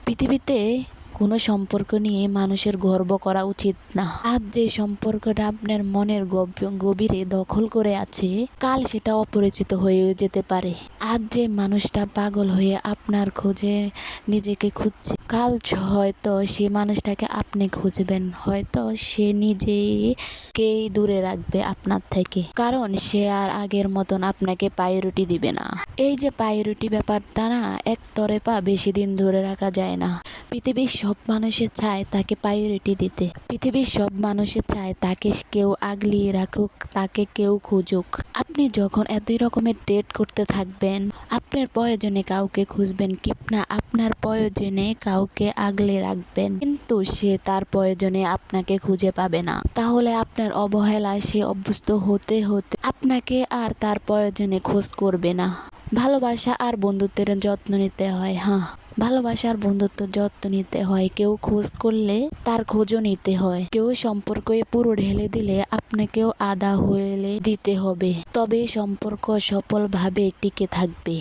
পৃথিবীতে কোনো সম্পর্ক নিয়ে মানুষের গর্ব করা উচিত না। আজ যে সম্পর্কটা আপনার মনের গভীরে দখল করে আছে, কাল সেটা অপরিচিত হয়ে যেতে পারে। আজ যে মানুষটা পাগল হয়ে আপনার খোঁজে নিজেকে খুঁজছে, কাল হয়তো সে মানুষটাকে আপনি খুঁজবেন, হয়তো সে নিজেকেই দূরে রাখবে আপনার থেকে, কারণ সে আর আগের মতন আপনাকে প্রায়োরিটি দিবে না। এই যে প্রায়োরিটি ব্যাপারটা না, একতরফা বেশি দিন ধরে রাখা যায় না। পৃথিবীর সব মানুষের চায় তাকে প্রায়োরিটি দিতে। পৃথিবীর সব মানুষের চায় তাকে কেউ আগলিয়ে রাখুক, তাকে কেউ খুঁজুক। আপনি যখন এতই রকমের ডেট করতে থাকবেন, আপনার প্রয়োজনে কাউকে খুঁজবেন কি না আপনার প্রয়োজনে কাউকে আগলে রাখবেন, কিন্তু সে তার প্রয়োজনে আপনাকে খুঁজে পাবে না, তাহলে আপনার অবহেলায় সে অভ্যস্ত হতে হতে আপনাকে আর তার প্রয়োজনে খোঁজ করবে না। ভালোবাসা আর বন্ধুত্বের যত্ন নিতে হয়। ভালোবাসার বন্ধুত্বের যত্ন নিতে হয়। কেউ খোঁজ করলে তার খোঁজও নিতে হয়। কেউ সম্পর্কে পুরো ঢেলে দিলে আপনাকেও আধা হলে দিতে হবে, তবে সম্পর্ক সফলভাবে টিকে থাকবে।